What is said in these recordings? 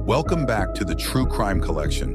Welcome back to the True Crime Collection,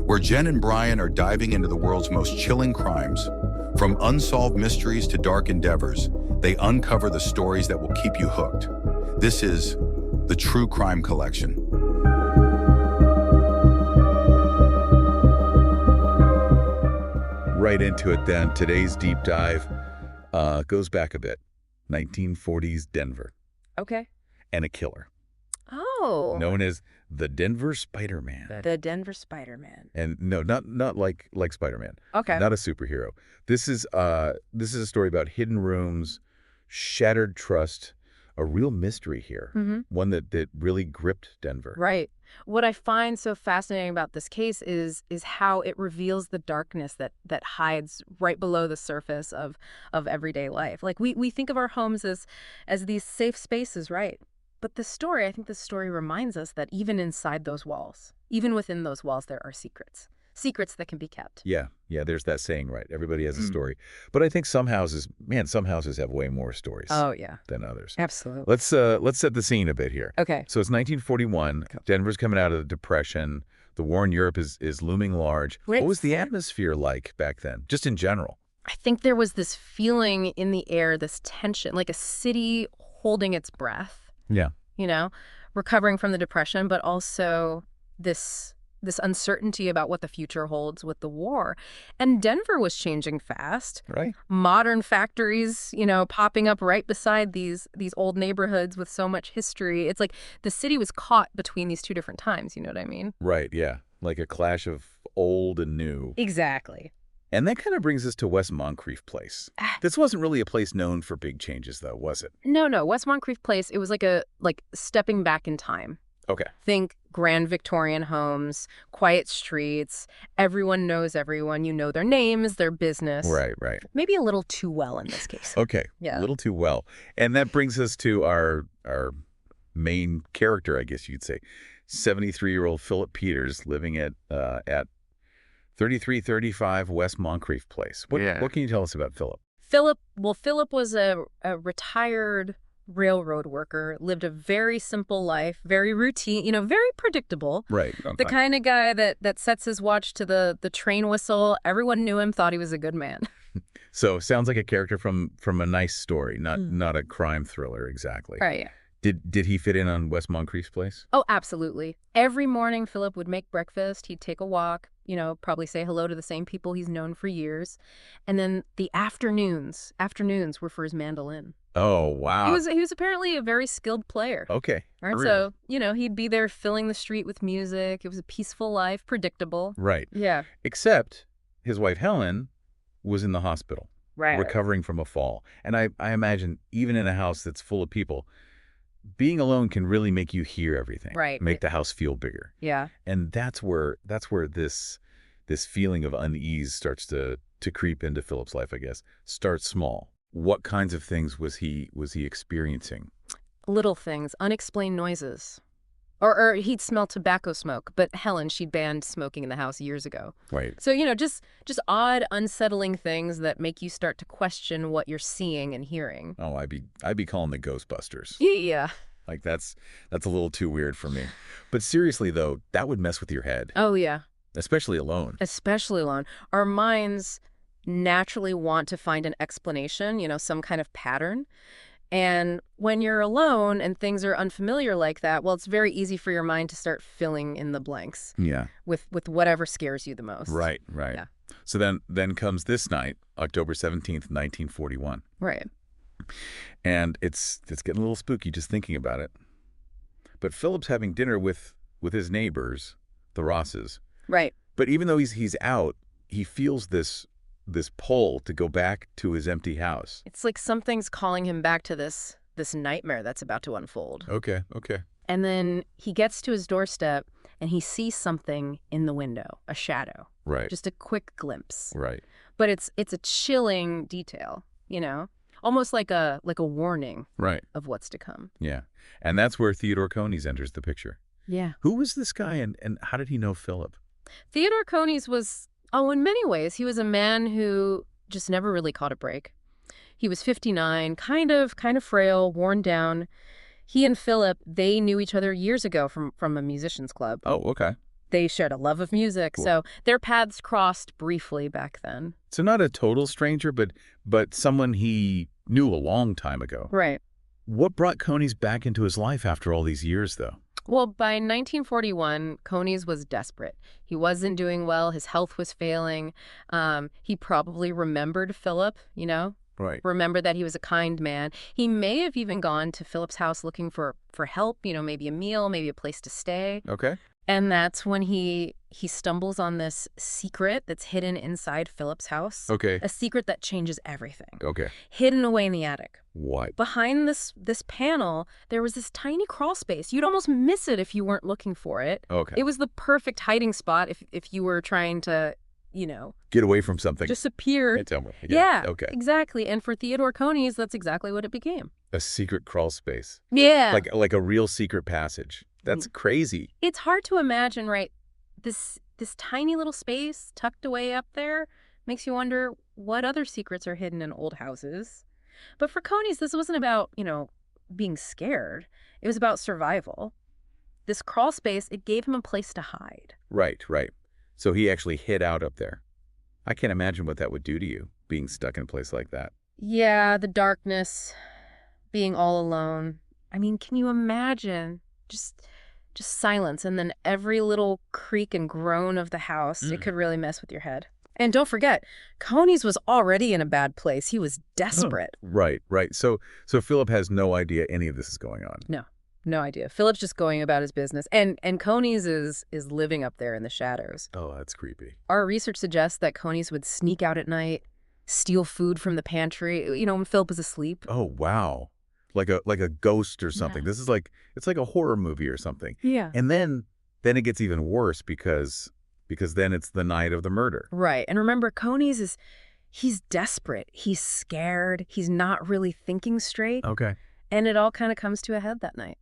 where Jen and Brian are diving into the world's most chilling crimes. From unsolved mysteries to dark endeavors, they uncover the stories that will keep you hooked. This is the True Crime Collection. Right into it then. Today's deep dive goes back a bit. 1940s Denver. Okay. And a killer. Oh. Known as the Denver Spider-Man. The Denver Spider-Man. And no, not like Spider-Man. Okay. Not a superhero. This is a story about hidden rooms, shattered trust, a real mystery here. Mm-hmm. One that really gripped Denver. Right. What I find so fascinating about this case is how it reveals the darkness that hides right below the surface of everyday life. Like we think of our homes as these safe spaces, right? But I think the story reminds us that even inside those walls, even within those walls, there are secrets that can be kept. Yeah, there's that saying, right? Everybody has a story. But I think some houses have way more stories than others. Absolutely. Let's set the scene a bit here. Okay. So it's 1941. Denver's coming out of the Depression. The war in Europe is looming large. What was the atmosphere like back then, just in general? I think there was this feeling in the air, this tension, like a city holding its breath. Yeah. Recovering from the Depression, but also this uncertainty about what the future holds with the war. And Denver was changing fast. Right. Modern factories, popping up right beside these old neighborhoods with so much history. It's like the city was caught between these two different times, you know what I mean? Right, yeah. Like a clash of old and new. Exactly. And that kind of brings us to West Moncrief Place. This wasn't really a place known for big changes, though, was it? No. West Moncrief Place, it was like stepping back in time. Okay. Think grand Victorian homes, quiet streets, everyone knows everyone, you know their names, their business. Right. Maybe a little too well in this case. Okay, yeah. A little too well. And that brings us to our main character, I guess you'd say. 73-year-old Philip Peters living at 3335 West Moncrief Place. What can you tell us about Philip? Philip was a retired railroad worker, lived a very simple life, very routine, very predictable. Right. The kind of guy that sets his watch to the train whistle. Everyone knew him, thought he was a good man. So sounds like a character from a nice story, not a crime thriller exactly. Right, yeah. Did he fit in on West Moncrief's Place? Oh, absolutely. Every morning, Philip would make breakfast. He'd take a walk, probably say hello to the same people he's known for years. And then the afternoons were for his mandolin. Oh, wow. He was apparently a very skilled player. Okay. Right? Really? So, he'd be there filling the street with music. It was a peaceful life, predictable. Right. Yeah. Except his wife, Helen, was in the hospital. Right. Recovering from a fall. And I imagine even in a house that's full of people, being alone can really make you hear everything. Right. Make the house feel bigger. Yeah. And that's where this feeling of unease starts to creep into Philip's life, I guess. Start small. What kinds of things was he experiencing? Little things, unexplained noises. Or he'd smell tobacco smoke, but Helen, she'd banned smoking in the house years ago. Right. So, just odd, unsettling things that make you start to question what you're seeing and hearing. Oh, I'd be calling the Ghostbusters. Yeah. Like that's a little too weird for me. But seriously though, that would mess with your head. Oh, yeah. Especially alone. Our minds naturally want to find an explanation, some kind of pattern. And when you're alone and things are unfamiliar like that, well, it's very easy for your mind to start filling in the blanks. Yeah. With whatever scares you the most. Right. Yeah. So then comes this night, October 17th, 1941. Right. And it's getting a little spooky just thinking about it. But Philip's having dinner with his neighbors, the Rosses. Right. But even though he's out, he feels this pull to go back to his empty house. It's like something's calling him back to this nightmare that's about to unfold. Okay. And then he gets to his doorstep and he sees something in the window, a shadow. Right. Just a quick glimpse. Right. But it's a chilling detail, almost like a warning of what's to come. Yeah. And that's where Theodore Coneys enters the picture. Yeah. Who was this guy and how did he know Philip? Theodore Coneys was, in many ways, he was a man who just never really caught a break. He was 59, kind of frail, worn down. He and Philip, they knew each other years ago from a musician's club. Oh, okay. They shared a love of music, Cool. so their paths crossed briefly back then. So not a total stranger, but someone he knew a long time ago. Right. What brought Coneys back into his life after all these years, though? Well, by 1941, Coneys was desperate. He wasn't doing well. His health was failing. He probably remembered Philip, Right. remembered that he was a kind man. He may have even gone to Philip's house looking for help, maybe a meal, maybe a place to stay. Okay. And that's when he stumbles on this secret that's hidden inside Philip's house. Okay. A secret that changes everything. Okay. Hidden away in the attic. What? Behind this panel, there was this tiny crawl space. You'd almost miss it if you weren't looking for it. Okay. It was the perfect hiding spot if you were trying to, Get away from something. disappear. Hey, tell me. Yeah, Okay. exactly. And for Theodore Coneys, that's exactly what it became. A secret crawl space. Yeah. Like a real secret passage. That's crazy. It's hard to imagine, right? This tiny little space tucked away up there makes you wonder what other secrets are hidden in old houses. But for Coneys, this wasn't about, being scared. It was about survival. This crawl space, it gave him a place to hide. Right. So he actually hid out up there. I can't imagine what that would do to you, being stuck in a place like that. Yeah, the darkness, being all alone. I mean, can you imagine just silence and then every little creak and groan of the house? It could really mess with your head. And don't forget, Coneys was already in a bad place. He was desperate. Right. So Philip has no idea any of this is going on. No idea. Philip's just going about his business. And Coneys is living up there in the shadows. Oh, that's creepy. Our research suggests that Coneys would sneak out at night, steal food from the pantry, when Philip was asleep. Oh, wow. Like a ghost or something. Yeah. This is it's like a horror movie or something. Yeah. And then it gets even worse because then it's the night of the murder. Right. And remember, Coneys he's desperate. He's scared. He's not really thinking straight. Okay. And it all kind of comes to a head that night.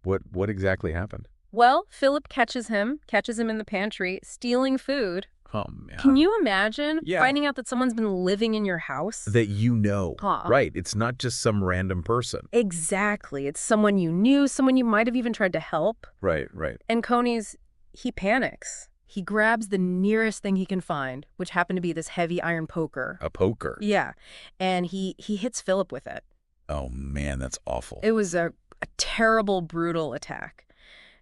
What exactly happened? Well, Philip catches him in the pantry, stealing food. Oh, man. Can you imagine Yeah. finding out that someone's been living in your house? That you know. Huh. Right. It's not just some random person. Exactly. It's someone you knew, someone you might have even tried to help. Right. And Coneys, he panics. He grabs the nearest thing he can find, which happened to be this heavy iron poker. A poker. Yeah. And he hits Philip with it. Oh, man, that's awful. It was a terrible, brutal attack.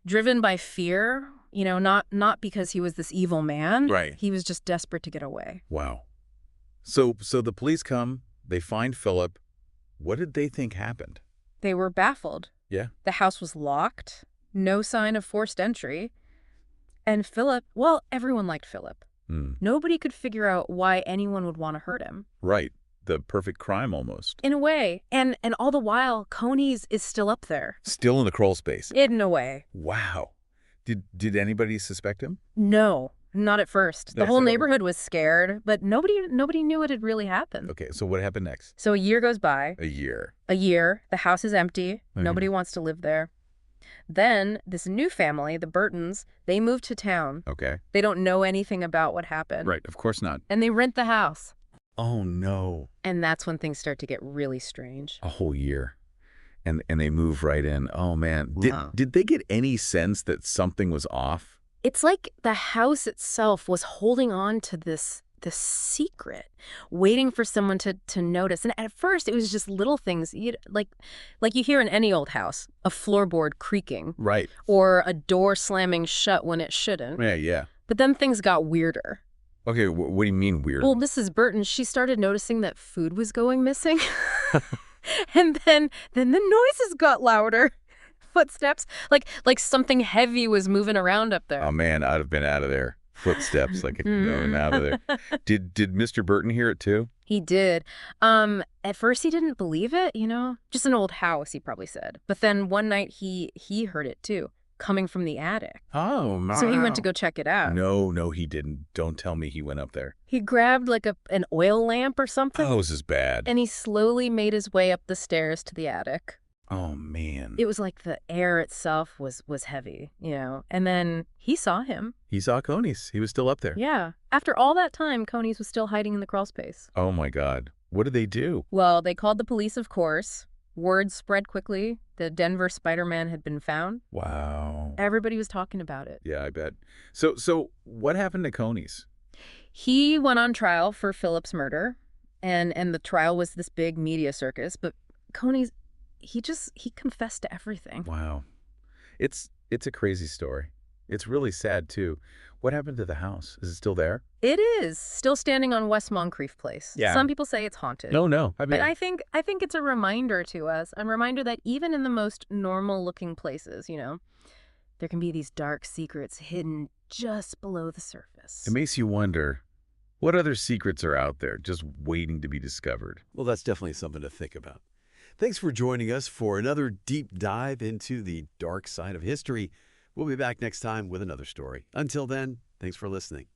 Driven by fear, not because he was this evil man. Right. He was just desperate to get away. Wow. So the police come, they find Philip. What did they think happened? They were baffled. Yeah. The house was locked, no sign of forced entry. And Philip, everyone liked Philip. Nobody could figure out why anyone would want to hurt him. Right. The perfect crime almost. In a way. And all the while, Coneys is still up there. Still in the crawl space. In a way. Wow. Did anybody suspect him? No, not at first. The That's whole over. neighborhood was scared, but nobody knew what had really happened. Okay, so what happened next? So a year goes by. A year. The house is empty. Mhm. Nobody wants to live there. Then this new family, the Burtons, they move to town. Okay. They don't know anything about what happened. Right, of course not. And they rent the house. Oh, no. And that's when things start to get really strange. A whole year. And they move right in. Oh, man. Wow. Did they get any sense that something was off? It's like the house itself was holding on to this secret, waiting for someone to notice. And at first, it was just little things, like you hear in any old house, a floorboard creaking. Right. Or a door slamming shut when it shouldn't. Yeah. But But then things got weirder. okay, what do you mean weird? Well, Mrs. Burton, she started noticing that food was going missing. And then the noises got louder. Footsteps, like something heavy was moving around up there. Oh, man, I'd have been out of there. Footsteps, going out of there. Did Mr. Burton hear it too? He did. At first he didn't believe it, just an old house, he probably said. But then one night he heard it too, coming from the attic. Oh, my. So he went to go check it out. No, he didn't. Don't tell me he went up there. He grabbed like an oil lamp or something. Oh, this is bad. And he slowly made his way up the stairs to the attic. Oh, man. It was like the air itself was heavy, And then he saw him. He saw Coneys. He was still up there. Yeah. After all that time, Coneys was still hiding in the crawl space. Oh, my God. What did they do? Well, they called the police, of course. Word spread quickly. The Denver Spider-Man had been found. Wow. Everybody was talking about it. Yeah, I bet. So what happened to Coneys? He went on trial for Phillips' murder, and the trial was this big media circus. But Coneys, he confessed to everything. Wow. It's a crazy story. It's really sad, too. What happened to the house? Is it still there? It is still standing on West Moncrief Place. Yeah. Some people say it's haunted. No. But I think it's a reminder to us, a reminder that even in the most normal-looking places, there can be these dark secrets hidden just below the surface. It makes you wonder, what other secrets are out there just waiting to be discovered? Well, that's definitely something to think about. Thanks for joining us for another deep dive into the dark side of history. We'll be back next time with another story. Until then, thanks for listening.